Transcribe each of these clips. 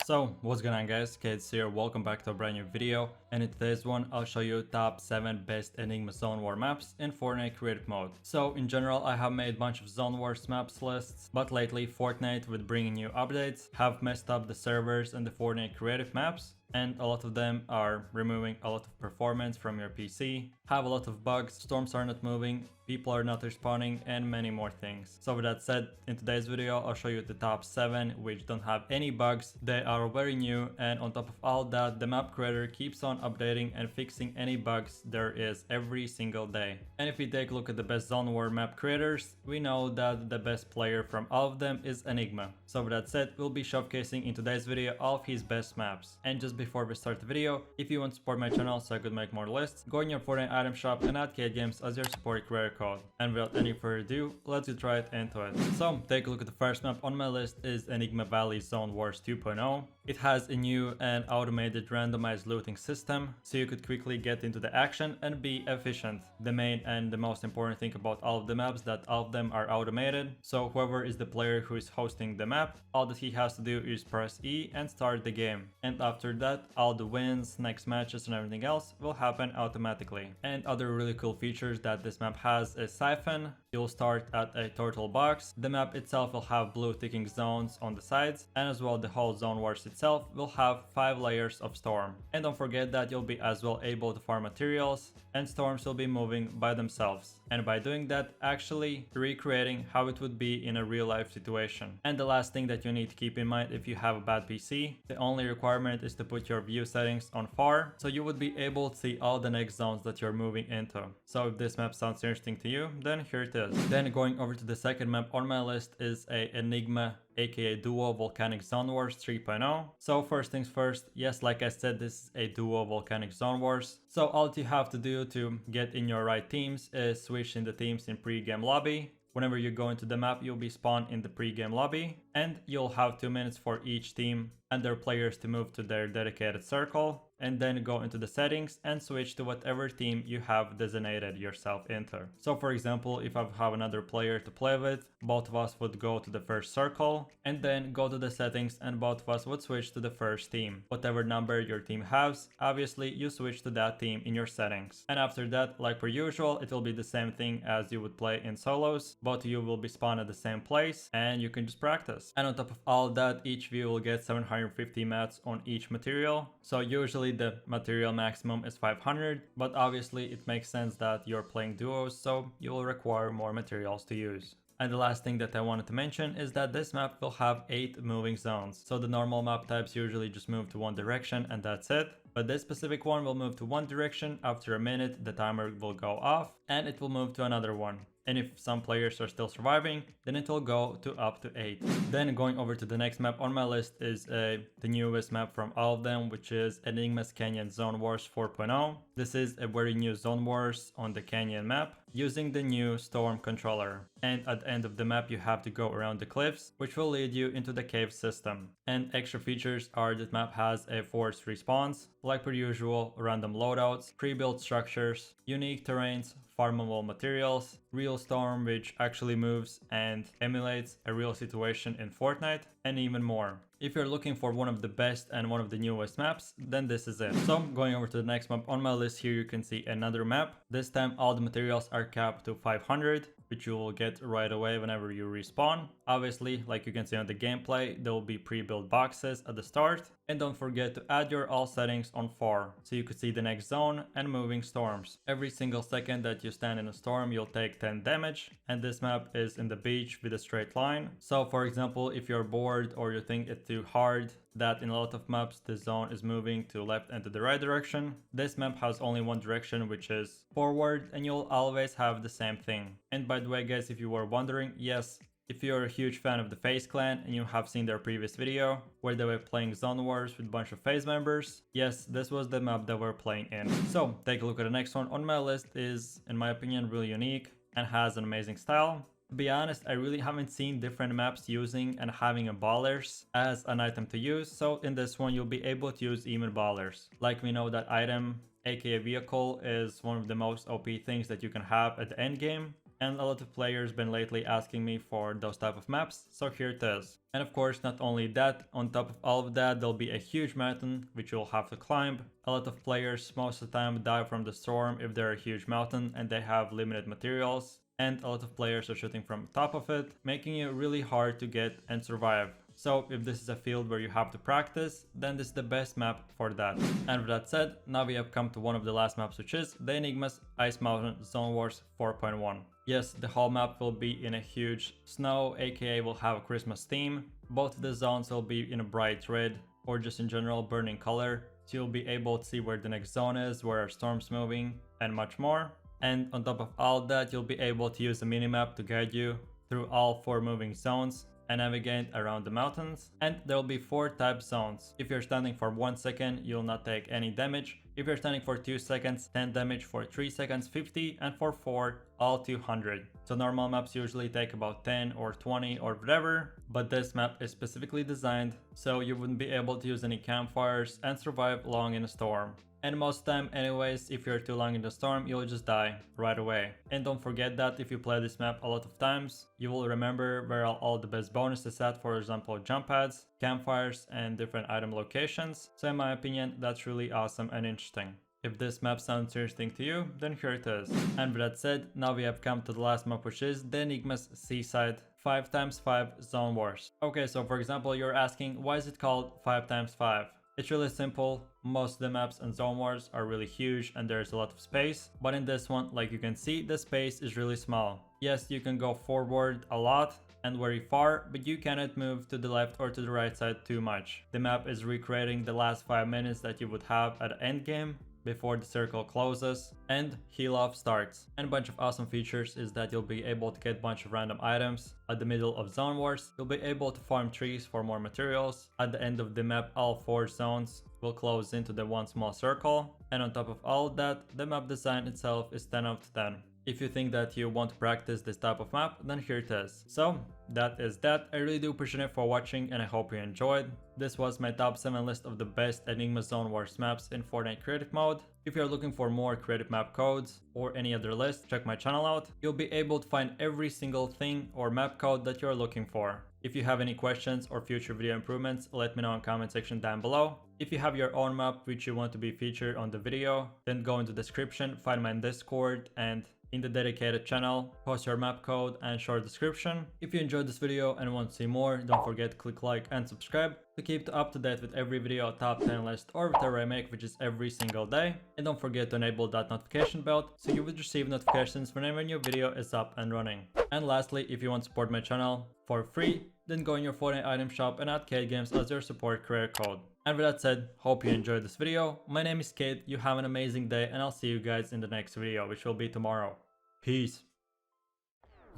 So what's going on guys, Kaids here, welcome back to a brand new video, and in today's one I'll show you top 7 best Enigma Zone War maps in Fortnite creative mode. So in general I have made a bunch of Zone Wars maps lists, but lately Fortnite with bringing new updates have messed up the servers and the Fortnite creative maps, and a lot of them are removing a lot of performance from your PC, have a lot of bugs, storms are not moving, people are not respawning, and many more things. So with that said, in today's video I'll show you the top 7 which don't have any bugs, they are very new, and on top of all that the map creator keeps on updating and fixing any bugs there is every single day. And if we take a look at the best Zone War map creators, we know that the best player from all of them is Enigma. So with that said, we'll be showcasing in today's video all of his best maps. And just before we start the video, if you want to support my channel so I could make more lists, go in your Fortnite item shop and add KaidGames as your support creator code. And without any further ado, let's get right into it. So take a look at the first map on my list is Enigma Valley Zone Wars 2.0. It has a new and automated randomized looting system, so you could quickly get into the action and be efficient. The main and the most important thing about all of the maps that all of them are automated, so whoever is the player who is hosting the map, all that he has to do is press E and start the game. And after that, all the wins, next matches and everything else will happen automatically. And other really cool features that this map has is Siphon. You'll start at a turtle box. The map itself will have blue ticking zones on the sides, and as well the whole Zone Wars itself will have 5 layers of storm. And don't forget that you'll be as well able to farm materials, and storms will be moving by themselves. And by doing that, actually recreating how it would be in a real life situation. And the last thing that you need to keep in mind if you have a bad PC, the only requirement is to put your view settings on far, so you would be able to see all the next zones that you're moving into. So if this map sounds interesting to you, then here it is. Then going over to the second map on my list is a Enigma aka Duo Volcanic Zone Wars 3.0. So first things first, yes, like I said, this is a Duo Volcanic Zone Wars. So all that you have to do to get in your right teams is switch in the teams in pre-game lobby. Whenever you go into the map, you'll be spawned in the pre-game lobby, and you'll have 2 minutes for each team and their players to move to their dedicated circle, and then go into the settings and switch to whatever team you have designated yourself into. So for example, if I have another player to play with, both of us would go to the first circle and then go to the settings, and both of us would switch to the first team. Whatever number your team has, obviously you switch to that team in your settings. And after that, like per usual, it will be the same thing as you would play in solos. Both of you will be spawned at the same place and you can just practice. And on top of all that, each of you will get 750 mats on each material. So usually the material maximum is 500, but obviously it makes sense that you're playing duos, so you will require more materials to use. And the last thing that I wanted to mention is that this map will have 8 moving zones. So the normal map types usually just move to one direction and that's it. But this specific one will move to one direction, after a minute the timer will go off and it will move to another one. And if some players are still surviving, then it will go to up to 8. Then going over to the next map on my list is the newest map from all of them, which is Enigmas Canyon Zone Wars 4.0. This is a very new Zone Wars on the Canyon map using the new Storm controller. And at the end of the map you have to go around the cliffs, which will lead you into the cave system. And extra features are that map has a forced response, like per usual, random loadouts, pre-built structures, unique terrains, farmable materials, real storm which actually moves and emulates a real situation in Fortnite, and even more. If you're looking for one of the best and one of the newest maps, then this is it. So going over to the next map on my list, here you can see another map. This time all the materials are capped to 500, which you will get right away whenever you respawn. Obviously, like you can see on the gameplay, there will be pre-built boxes at the start. And don't forget to add your all settings on 4, so you could see the next zone and moving storms. Every single second that you stand in a storm, you'll take 10 damage, and this map is in the beach with a straight line. So for example, if you're bored or you think it's too hard, that in a lot of maps the zone is moving to left and to the right direction, this map has only one direction, which is forward, and you'll always have the same thing. And by the way guys, if you were wondering, yes, if you're a huge fan of the Faze clan and you have seen their previous video where they were playing Zone Wars with a bunch of Faze members, yes, this was the map that we're playing in. So take a look at the next one on my list is, in my opinion, really unique and has an amazing style. To be honest, I really haven't seen different maps using and having a ballers as an item to use, so in this one you'll be able to use even ballers. Like we know that item, aka vehicle, is one of the most OP things that you can have at the end game. and a lot of players been lately asking me for those type of maps, so here it is. And of course, not only that, on top of all of that, there'll be a huge mountain which you'll have to climb. A lot of players most of the time die from the storm if they're a huge mountain and they have limited materials, and a lot of players are shooting from top of it, making it really hard to get and survive. So if this is a field where you have to practice, then this is the best map for that. And with that said, now we have come to one of the last maps, which is the Enigmas Ice Mountain Zone Wars 4.1. Yes, the whole map will be in a huge snow, aka will have a Christmas theme. Both of the zones will be in a bright red, or just in general burning color, so you'll be able to see where the next zone is, where a storm's moving, and much more. And on top of all that, you'll be able to use a minimap to guide you through all 4 moving zones and navigate around the mountains. And there will be 4 type zones. If you're standing for 1 second, you'll not take any damage. If you're standing for 2 seconds, 10 damage, for 3 seconds 50, and for 4 all 200. So normal maps usually take about 10 or 20 or whatever, but this map is specifically designed so you wouldn't be able to use any campfires and survive long in a storm. And most time anyways, if you're too long in the storm, you'll just die right away. And don't forget that if you play this map a lot of times, you will remember where all the best bonuses at, for example jump pads, campfires, and different item locations. So in my opinion, that's really awesome and interesting. If this map sounds interesting to you, then here it is. And with that said, now we have come to the last map, which is the Enigmas Seaside 5x5 Zone Wars. Okay, so for example, you're asking, why is it called 5x5? It's really simple. Most of the maps and Zone Wars are really huge and there's a lot of space, but in this one, like you can see, the space is really small. Yes, you can go forward a lot and very far, but you cannot move to the left or to the right side too much. The map is recreating the last 5 minutes that you would have at the end game before the circle closes and heal off starts. And a bunch of awesome features is that you'll be able to get a bunch of random items. At the middle of Zone Wars, you'll be able to farm trees for more materials. At the end of the map, all 4 zones will close into the one small circle. And on top of all of that, the map design itself is 10 out of 10. If you think that you want to practice this type of map, then here it is. So that is that. I really do appreciate it for watching and I hope you enjoyed. This was my top 7 list of the best Enigma Zone Wars maps in Fortnite creative mode. If you're looking for more creative map codes or any other list, check my channel out. You'll be able to find every single thing or map code that you're looking for. If you have any questions or future video improvements, let me know in the comment section down below. If you have your own map which you want to be featured on the video, then go into the description, find my Discord, and in the dedicated channel, post your map code and short description. If you enjoyed this video and want to see more, don't forget to click like and subscribe to keep up to date with every video top 10 list or whatever I make, which is every single day. And don't forget to enable that notification bell so you would receive notifications whenever a new video is up and running. And lastly, if you want to support my channel for free, then go in your Fortnite item shop and add KaidGames as your support creator code. And with that said, hope you enjoyed this video. My name is Kaid, you have an amazing day, and I'll see you guys in the next video, which will be tomorrow. Peace.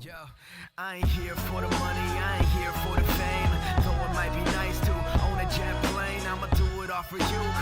Yo, I ain't here for the money, I ain't here for the fame. Though it might be nice to own a jet plane, I'ma do it all for you.